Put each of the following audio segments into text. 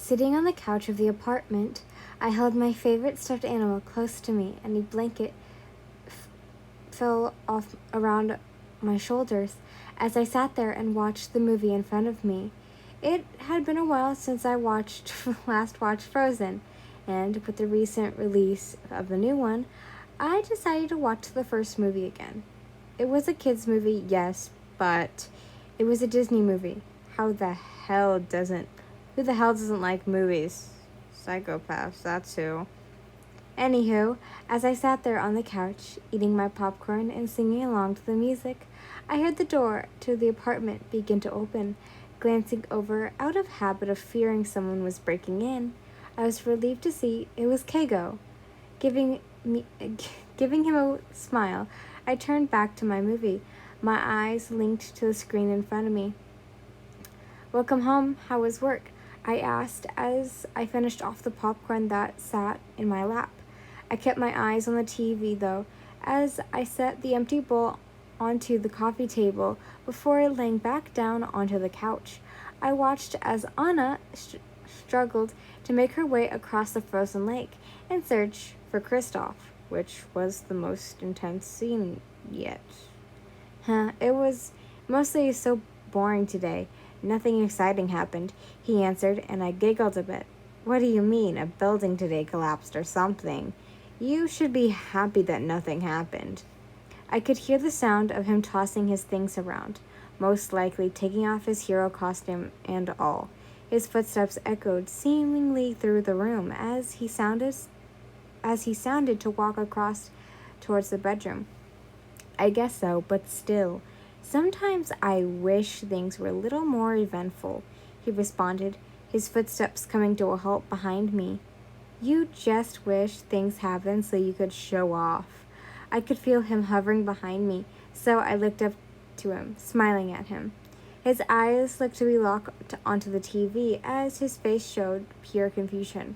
Sitting on the couch of the apartment, I held my favorite stuffed animal close to me, and a blanket fell off around my shoulders as I sat there and watched the movie in front of me. It had been a while since I last watched Frozen, and with the recent release of the new one, I decided to watch the first movie again. It was a kids' movie, yes, but it was a Disney movie. How the hell doesn't Who the hell doesn't like movies? Psychopaths, that's who. Anywho, as I sat there on the couch, eating my popcorn and singing along to the music, I heard the door to the apartment begin to open. Glancing over, out of habit of fearing someone was breaking in, I was relieved to see it was Kago. Giving me, Giving him a smile, I turned back to my movie, my eyes linked to the screen in front of me. "Welcome home. How was work?" I asked as I finished off the popcorn that sat in my lap. I kept my eyes on the TV, though, as I set the empty bowl onto the coffee table before laying back down onto the couch. I watched as Anna struggled to make her way across the frozen lake in search for Kristoff, which was the most intense scene yet. It was mostly so boring today. Nothing exciting happened, he answered, and I giggled a bit. "What do you mean? A building today collapsed or something? You should be happy that nothing happened." I could hear the sound of him tossing his things around, most likely taking off his hero costume and all. His footsteps echoed seemingly through the room as he sounded to walk across towards the bedroom. "I guess so, but still. Sometimes I wish things were a little more eventful," he responded, his footsteps coming to a halt behind me. "You just wish things happened so you could show off." I could feel him hovering behind me, so I looked up to him, smiling at him. His eyes looked to be locked onto the TV as his face showed pure confusion.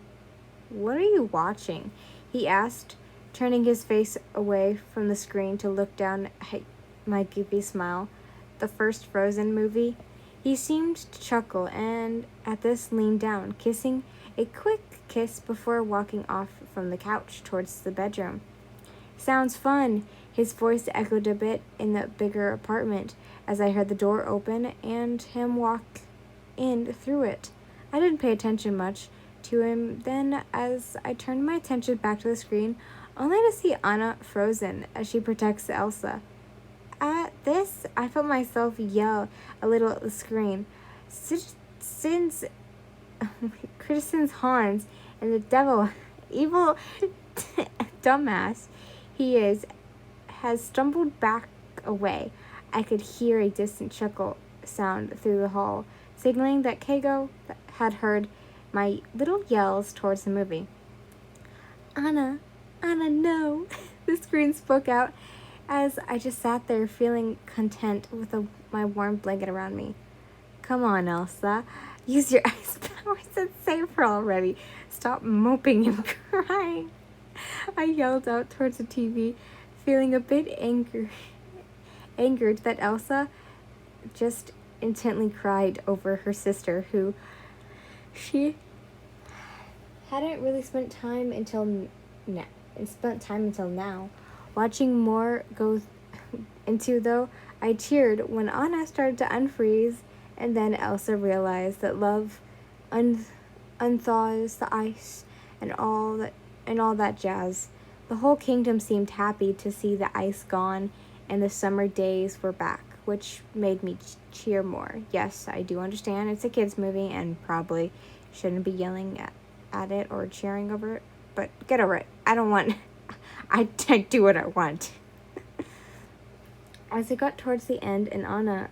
"What are you watching?" he asked, turning his face away from the screen to look down at my goofy smile. "The first Frozen movie?" He seemed to chuckle and at this leaned down, kissing a quick kiss before walking off from the couch towards the bedroom. "Sounds fun." His voice echoed a bit in the bigger apartment as I heard the door open and him walk in through it. I didn't pay attention much to him then as I turned my attention back to the screen, only to see Anna frozen as she protects Elsa. At this, I felt myself yell a little at the screen. Since Kristen's Hans and the devil, evil dumbass he is, has stumbled back away. I could hear a distant chuckle sound through the hall, signaling that Kago had heard my little yells towards the movie. Anna, no!" The screen spoke out as I just sat there feeling content with my warm blanket around me. "Come on, Elsa. Use your ice powers and save her already. Stop moping and crying." I yelled out towards the TV, feeling a bit angered that Elsa just intently cried over her sister, who she hadn't really spent time until now. Watching more go into, though, I cheered when Anna started to unfreeze, and then Elsa realized that love unthaws the ice and all that jazz. The whole kingdom seemed happy to see the ice gone and the summer days were back, which made me cheer more. Yes, I do understand it's a kids' movie and probably shouldn't be yelling at it or cheering over it, but get over it. I do what I want. As it got towards the end and Anna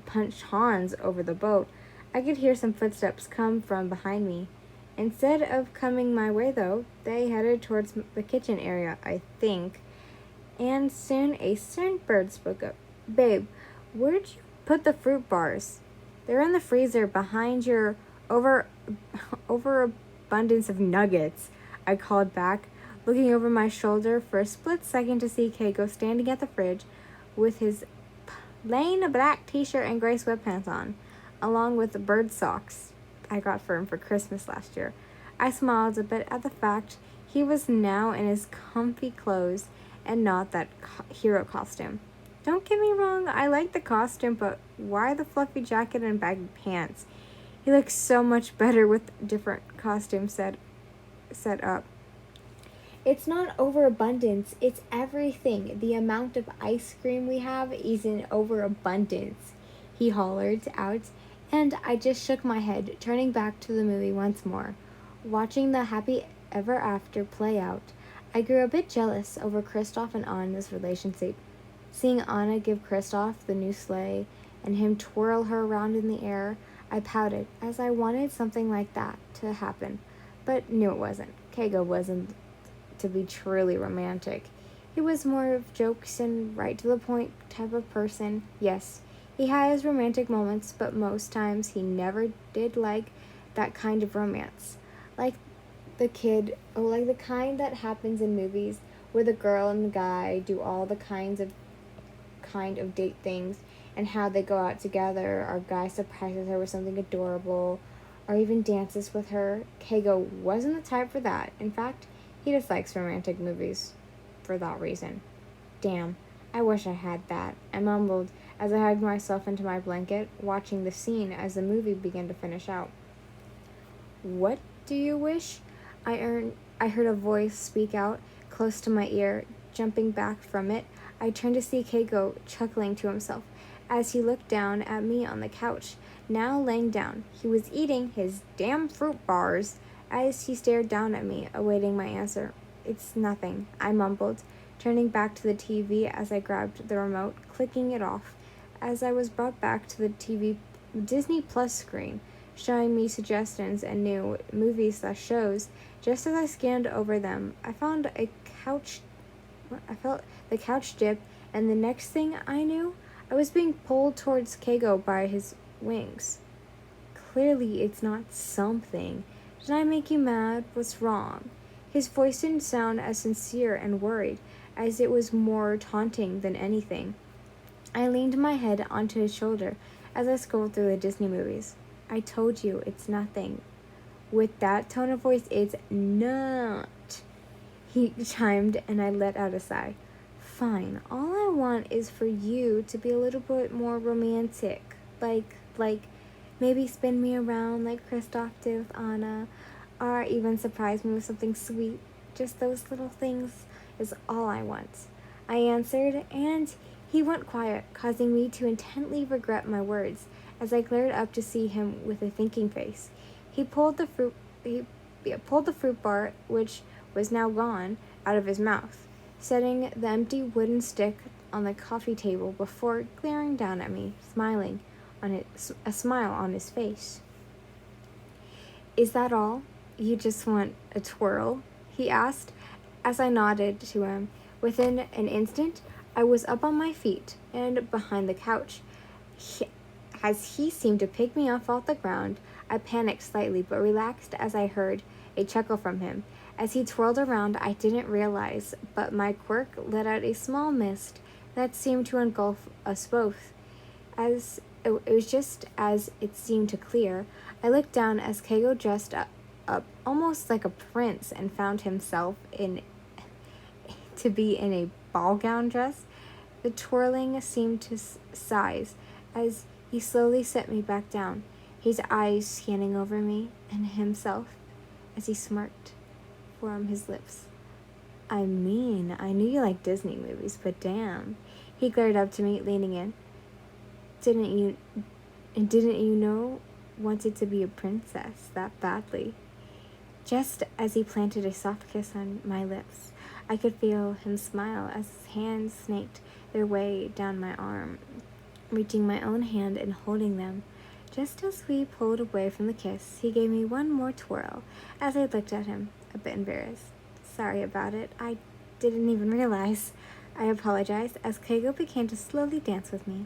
punched Hans over the boat, I could hear some footsteps come from behind me. Instead of coming my way, though, they headed towards the kitchen area, I think. And soon a certain bird spoke up. "Babe, where'd you put the fruit bars?" "They're in the freezer behind your overabundance of nuggets," I called back, looking over my shoulder for a split second to see Keiko standing at the fridge with his plain black t-shirt and gray sweatpants on, along with bird socks. I got for him for Christmas last year. I smiled a bit at the fact he was now in his comfy clothes and not that hero costume. Don't get me wrong, I like the costume, but why the fluffy jacket and baggy pants? He looks so much better with different costumes set up. It's not overabundance, it's everything. The amount of ice cream we have is in overabundance, he hollered out, and I just shook my head, turning back to the movie once more. Watching the happy ever after play out, I grew a bit jealous over Kristoff and Anna's relationship. Seeing Anna give Kristoff the new sleigh and him twirl her around in the air, I pouted, as I wanted something like that to happen, but knew it wasn't. Kago wasn't to be truly romantic. He was more of jokes and right to the point type of person. Yes, he had his romantic moments, but most times he never did like that kind of romance. Like like the kind that happens in movies where the girl and the guy do all the kind of date things and how they go out together, or guy surprises her with something adorable, or even dances with her. Kago wasn't the type for that. In fact, he dislikes romantic movies for that reason. Damn, I wish I had that, I mumbled as I hugged myself into my blanket, watching the scene as the movie began to finish out. What do you wish? I heard a voice speak out close to my ear. Jumping back from it, I turned to see Kago chuckling to himself as he looked down at me on the couch, now laying down. He was eating his damn fruit bars as he stared down at me, awaiting my answer. It's nothing, I mumbled, turning back to the TV as I grabbed the remote, clicking it off, as I was brought back to the TV Disney Plus screen, showing me suggestions and new movies/shows. Just as I scanned over them, I felt the couch dip, and the next thing I knew, I was being pulled towards Kago by his wings. Clearly, it's not something. Did I make you mad? What's wrong? His voice didn't sound as sincere and worried, as it was more taunting than anything. I leaned my head onto his shoulder as I scrolled through the Disney movies. I told you, it's nothing. With that tone of voice, it's not, he chimed, and I let out a sigh. Fine, all I want is for you to be a little bit more romantic. Like, maybe spin me around like Kristoff did with Anna, or even surprise me with something sweet. Just those little things is all I want, I answered, and he went quiet, causing me to intently regret my words as I glared up to see him with a thinking face. He pulled the fruit bar, which was now gone, out of his mouth, setting the empty wooden stick on the coffee table before glaring down at me, a smile on his face. Is that all? You just want a twirl? He asked, as I nodded to him. Within an instant, I was up on my feet and behind the couch. As he seemed to pick me off off the ground, I panicked slightly but relaxed as I heard a chuckle from him. As he twirled around, I didn't realize, but my quirk let out a small mist that seemed to engulf us both. As it was just as it seemed to clear, I looked down as Kago dressed up almost like a prince and found himself to be in a ball gown dress. The twirling seemed to size as he slowly set me back down, his eyes scanning over me and himself as he smirked from his lips. I mean, I knew you liked Disney movies, but damn. He glared up to me, leaning in. Didn't you know wanted to be a princess that badly? Just as he planted a soft kiss on my lips, I could feel him smile as his hands snaked their way down my arm, reaching my own hand and holding them. Just as we pulled away from the kiss, he gave me one more twirl as I looked at him, a bit embarrassed. Sorry about it. I didn't even realize. I apologized as Kago began to slowly dance with me,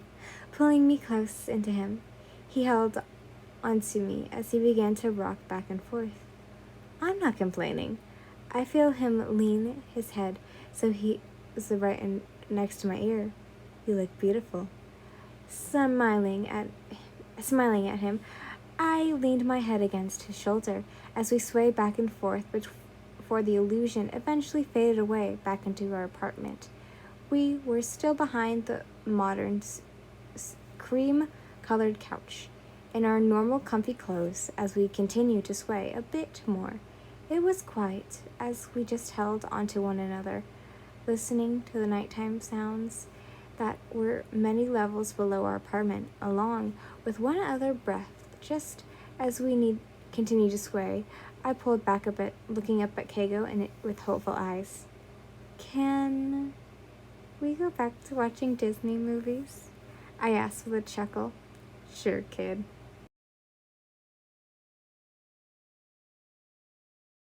pulling me close into him. He held onto me as he began to rock back and forth. I'm not complaining. I feel him lean his head so he was right next to my ear. You look beautiful. Smiling at him, I leaned my head against his shoulder as we swayed back and forth before the illusion eventually faded away back into our apartment. We were still behind the modern cream colored couch, in our normal comfy clothes as we continued to sway a bit more. It was quiet as we just held onto one another, listening to the nighttime sounds that were many levels below our apartment, along with one other breath. Just as we continued to sway, I pulled back a bit, looking up at Kago with hopeful eyes. Can we go back to watching Disney movies? I asked with a chuckle. Sure, kid,